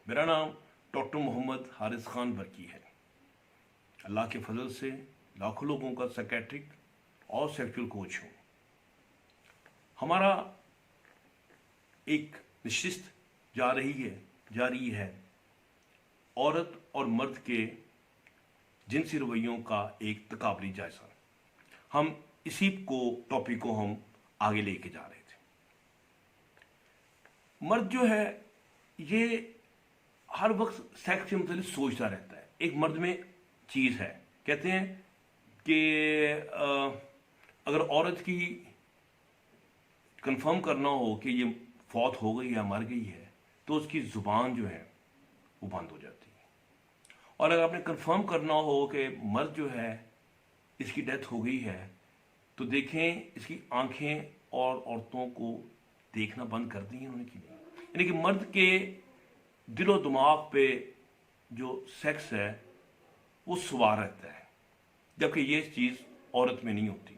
میرا نام ڈاکٹر محمد حارث خان برکی ہے۔ اللہ کے فضل سے لاکھوں لوگوں کا سائکیٹرک اور سیکچول کوچ ہوں۔ ہمارا ایک نشست جاری ہے عورت اور مرد کے جنسی رویوں کا ایک تقابلی جائزہ۔ ہم اسی ٹاپک کو ہم آگے لے کے جا رہے تھے۔ مرد جو ہے یہ ہر وقت سیکس سے متعلق سوچتا رہتا ہے۔ ایک مرد میں چیز ہے، کہتے ہیں کہ اگر عورت کی کنفرم کرنا ہو کہ یہ فوت ہو گئی یا مر گئی ہے تو اس کی زبان جو ہے وہ بند ہو جاتی ہے، اور اگر آپ نے کنفرم کرنا ہو کہ مرد جو ہے اس کی ڈیتھ ہو گئی ہے تو دیکھیں اس کی آنکھیں اور عورتوں کو دیکھنا بند کر دی انہوں نے کی نہیں۔ یعنی کہ مرد کے دل و دماغ پہ جو سیکس ہے وہ سوار رہتا ہے، جبکہ یہ چیز عورت میں نہیں ہوتی۔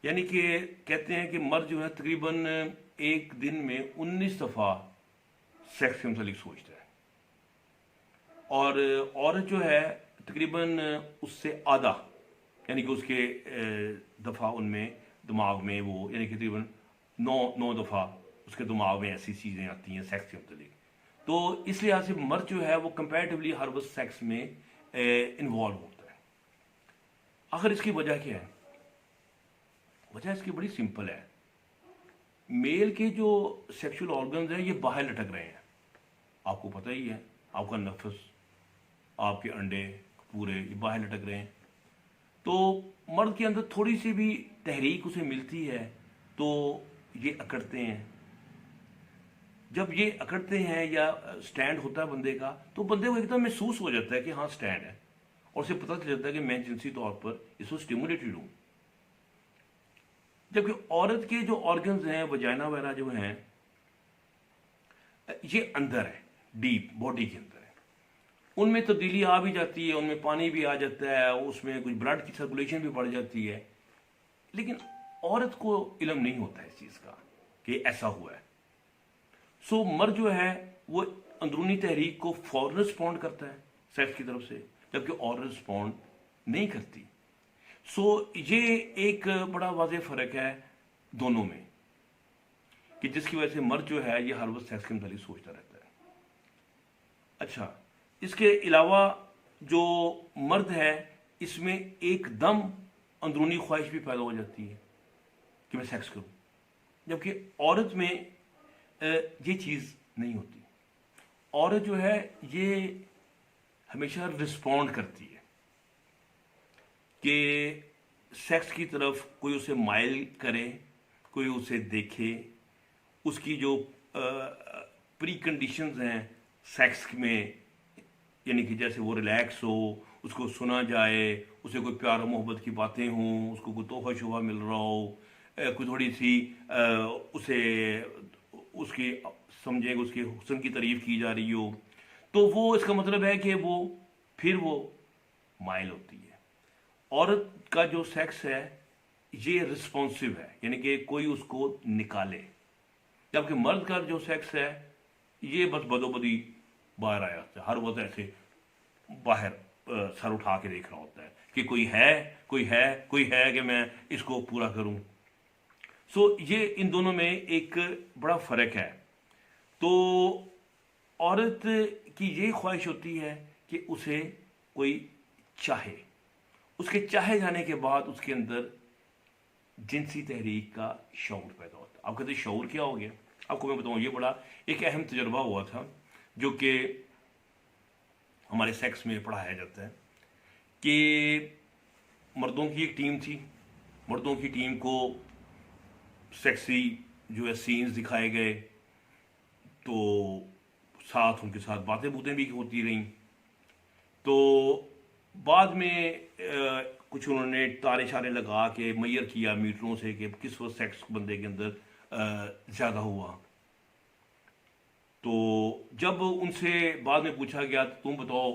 یعنی کہ کہتے ہیں کہ مرد جو ہے تقریباً ایک دن میں 19 دفعہ سیکس کے متعلق سوچتا ہے، اور عورت جو ہے تقریباً اس سے آدھا، یعنی کہ اس کے دفعہ ان میں دماغ میں وہ، یعنی کہ تقریباً 9 دفعہ اس کے دماغ میں ایسی چیزیں آتی ہیں سیکس کے متعلق۔ تو اس لحاظ سے مرد جو ہے وہ کمپیریٹیولی ہر وقت سیکس میں انوالو ہوتا ہے۔ آخر اس کی وجہ کیا ہے؟ وجہ اس کی بڑی سمپل ہے۔ میل کے جو سیکشول آرگنز ہیں یہ باہر لٹک رہے ہیں، آپ کو پتہ ہی ہے، آپ کا نفس، آپ کے انڈے پورے یہ باہر لٹک رہے ہیں۔ تو مرد کے اندر تھوڑی سی بھی تحریک اسے ملتی ہے تو یہ اکڑتے ہیں۔ جب یہ اکڑتے ہیں یا سٹینڈ ہوتا ہے بندے کا تو بندے کو ایک دم محسوس ہو جاتا ہے کہ ہاں سٹینڈ ہے، اور اسے پتہ چل جاتا ہے کہ میں جنسی طور پر اس کو سٹیمولیٹڈ ہوں۔ جبکہ عورت کے جو آرگنز ہیں، وجائنا وغیرہ جو ہیں، یہ اندر ہے، ڈیپ باڈی کے اندر ہے۔ ان میں تبدیلی آ بھی جاتی ہے، ان میں پانی بھی آ جاتا ہے، اس میں کچھ بلڈ کی سرکولیشن بھی بڑھ جاتی ہے، لیکن عورت کو علم نہیں ہوتا ہے اس چیز کا کہ ایسا ہوا ہے۔ سو مرد جو ہے وہ اندرونی تحریک کو فوراً رسپونڈ کرتا ہے سیکس کی طرف سے، جبکہ عورت رسپونڈ نہیں کرتی۔ سو یہ ایک بڑا واضح فرق ہے دونوں میں، کہ جس کی وجہ سے مرد جو ہے یہ ہر وقت سیکس کے متعلق سوچتا رہتا ہے۔ اچھا، اس کے علاوہ جو مرد ہے اس میں ایک دم اندرونی خواہش بھی پیدا ہو جاتی ہے کہ میں سیکس کروں، جبکہ عورت میں یہ چیز نہیں ہوتی۔ عورت جو ہے یہ ہمیشہ رسپونڈ کرتی ہے کہ سیکس کی طرف کوئی اسے مائل کرے، کوئی اسے دیکھے، اس کی جو پری کنڈیشنز ہیں سیکس میں، یعنی کہ جیسے وہ ریلیکس ہو، اس کو سنا جائے، اسے کوئی پیار و محبت کی باتیں ہوں، اس کو کوئی تحفہ شبہ مل رہا ہو، کوئی تھوڑی سی اسے اس کی سمجھیں کہ اس کے حسن کی تعریف کی جا رہی ہو، تو وہ اس کا مطلب ہے کہ وہ پھر وہ مائل ہوتی ہے۔ عورت کا جو سیکس ہے یہ رسپونسو ہے، یعنی کہ کوئی اس کو نکالے، جبکہ مرد کا جو سیکس ہے یہ بس بدو بدی باہر آیا ہوتا ہے، ہر وقت ایسے باہر سر اٹھا کے دیکھ رہا ہوتا ہے کہ کوئی ہے کہ میں اس کو پورا کروں۔ سو یہ ان دونوں میں ایک بڑا فرق ہے۔ تو عورت کی یہ خواہش ہوتی ہے کہ اسے کوئی چاہے، اس کے چاہے جانے کے بعد اس کے اندر جنسی تحریک کا شعور پیدا ہوتا ہے۔ آپ کہتے ہیں شعور کیا ہو گیا؟ آپ کو میں بتاؤں، یہ بڑا ایک اہم تجربہ ہوا تھا جو کہ ہمارے سیکس میں پڑھایا جاتا ہے، کہ مردوں کی ایک ٹیم تھی، مردوں کی ٹیم کو سیکسی جو ہے سینز دکھائے گئے، تو ساتھ ان کے ساتھ باتیں بھی ہوتی رہیں۔ تو بعد میں کچھ انہوں نے تارے شارے لگا کے میئر کیا میٹروں سے کہ کس وقت سیکس بندے کے اندر زیادہ ہوا۔ تو جب ان سے بعد میں پوچھا گیا تم بتاؤ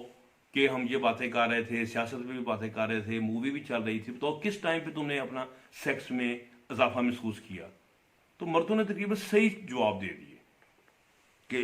کہ ہم یہ باتیں کر رہے تھے، سیاست میں بھی باتیں کر رہے تھے، مووی بھی چل رہی تھی، بتاؤ کس ٹائم پہ تم نے اپنا سیکس میں اضافہ محسوس کیا؟ تو مردوں نے تقریباً صحیح جواب دے دیے کہ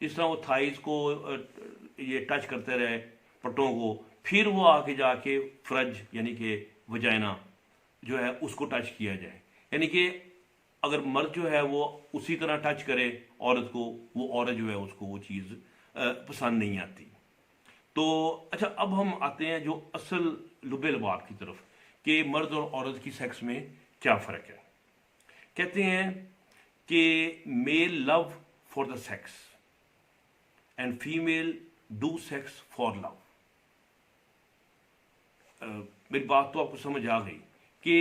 اس طرح وہ تھائز کو یہ ٹچ کرتے رہے پٹوں کو، پھر وہ آ کے فرج یعنی کہ وجائنا جو ہے اس کو ٹچ کیا جائے، یعنی کہ اگر مرد جو ہے وہ اسی طرح ٹچ کرے عورت کو، وہ عورت جو ہے اس کو وہ چیز پسند نہیں آتی۔ تو اچھا، اب ہم آتے ہیں جو اصل لب لباب کی طرف کہ مرد اور عورت کی سیکس میں کیا فرق ہے۔ کہتے ہیں کہ male love for the sex and female do sex for love. میری بات تو آپ کو سمجھ آ گئی کہ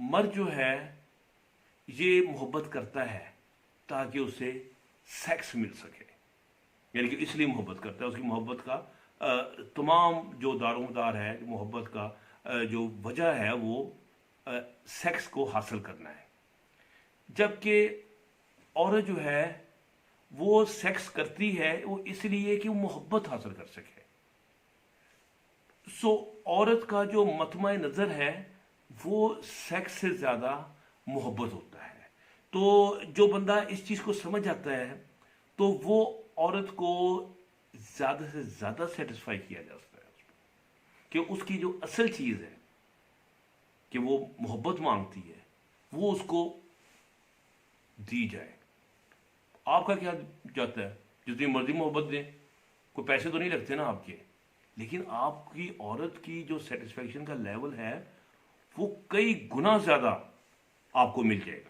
مرد جو ہے یہ محبت کرتا ہے تاکہ اسے سیکس مل سکے، یعنی کہ اس لیے محبت کرتا ہے، اس کی محبت کا تمام جو دار و مدار ہے محبت کا جو وجہ ہے وہ سیکس کو حاصل کرنا ہے، جبکہ عورت جو ہے وہ سیکس کرتی ہے وہ اس لیے کہ وہ محبت حاصل کر سکے۔ سو عورت کا جو مطمع نظر ہے وہ سیکس سے زیادہ محبت ہوتا ہے۔ تو جو بندہ اس چیز کو سمجھ جاتا ہے تو وہ عورت کو زیادہ سے زیادہ سیٹسفائی کیا جا سکتا ہے کہ اس کی جو اصل چیز ہے کہ وہ محبت مانگتی ہے وہ اس کو دی جائے۔ آپ کا کیا جاتا ہے، جتنی مرضی محبت دیں، کوئی پیسے تو نہیں لگتے نا آپ کے، لیکن آپ کی عورت کی جو سیٹسفیکشن کا لیول ہے وہ کئی گنا زیادہ آپ کو مل جائے گا۔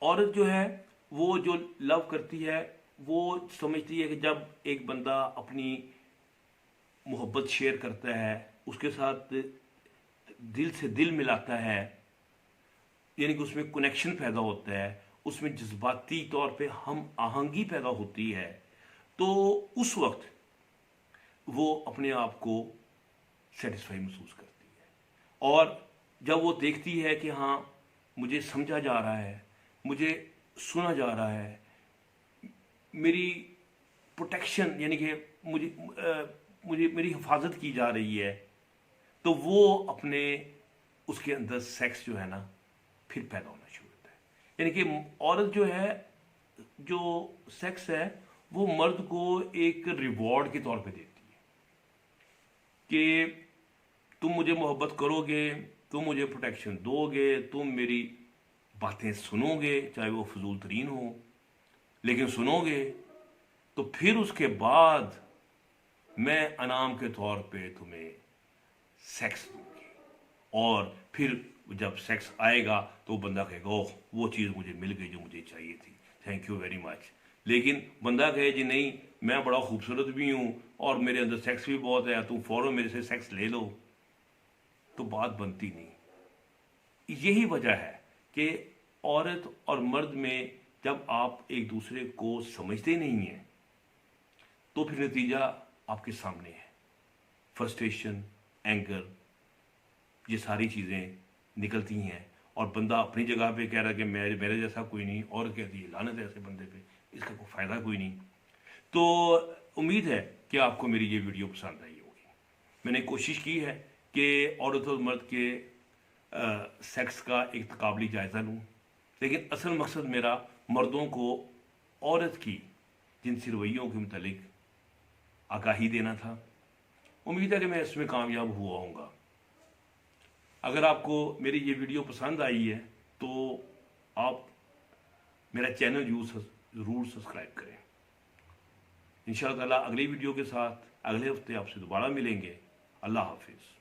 عورت جو ہے وہ جو لو کرتی ہے وہ سمجھتی ہے کہ جب ایک بندہ اپنی محبت شیئر کرتا ہے، اس کے ساتھ دل سے دل ملاتا ہے، یعنی کہ اس میں کنیکشن پیدا ہوتا ہے، اس میں جذباتی طور پہ ہم آہنگی پیدا ہوتی ہے، تو اس وقت وہ اپنے آپ کو سیٹسفائی محسوس کرتی ہے۔ اور جب وہ دیکھتی ہے کہ ہاں مجھے سمجھا جا رہا ہے، مجھے سنا جا رہا ہے، میری پروٹیکشن یعنی کہ مجھے میری حفاظت کی جا رہی ہے، تو وہ اپنے اس کے اندر سیکس جو ہے نا پھر پیدا ہونا شروع ہوتا ہے۔ یعنی کہ عورت جو ہے جو سیکس ہے وہ مرد کو ایک ریوارڈ کے طور پہ دیتی ہے کہ تم مجھے محبت کرو گے، تم مجھے پروٹیکشن دو گے، تم میری باتیں سنو گے چاہے وہ فضول ترین ہو، لیکن سنو گے، تو پھر اس کے بعد میں انعام کے طور پہ تمہیں سیکس دوں گی، اور پھر جب سیکس آئے گا تو بندہ کہے گا اوہ وہ چیز مجھے مل گئی جو مجھے چاہیے تھی، تھینک یو ویری مچ۔ لیکن بندہ کہے جی نہیں میں بڑا خوبصورت بھی ہوں اور میرے اندر سیکس بھی بہت ہے، تم فوراً میرے سے سیکس لے لو، تو بات بنتی نہیں۔ یہی وجہ ہے کہ عورت اور مرد میں جب آپ ایک دوسرے کو سمجھتے نہیں ہیں تو پھر نتیجہ آپ کے سامنے ہے، فرسٹریشن، اینگر، یہ ساری چیزیں نکلتی ہیں، اور بندہ اپنی جگہ پہ کہہ رہا کہ میرے جیسا کوئی نہیں، اور کہتی ہے لعنت ہے ایسے بندے پہ، اس کا کوئی فائدہ کوئی نہیں۔ تو امید ہے کہ آپ کو میری یہ ویڈیو پسند آئی ہوگی۔ میں نے کوشش کی ہے کہ عورت اور مرد کے سیکس کا ایک تقابلی جائزہ لوں، لیکن اصل مقصد میرا مردوں کو عورت کی جنسی رویوں کے متعلق آگاہی دینا تھا۔ امید ہے کہ میں اس میں کامیاب ہوا ہوں گا۔ اگر آپ کو میری یہ ویڈیو پسند آئی ہے تو آپ میرا چینل ضرور سبسکرائب کریں۔ انشاءاللہ تعالیٰ اگلی ویڈیو کے ساتھ اگلے ہفتے آپ سے دوبارہ ملیں گے۔ اللہ حافظ۔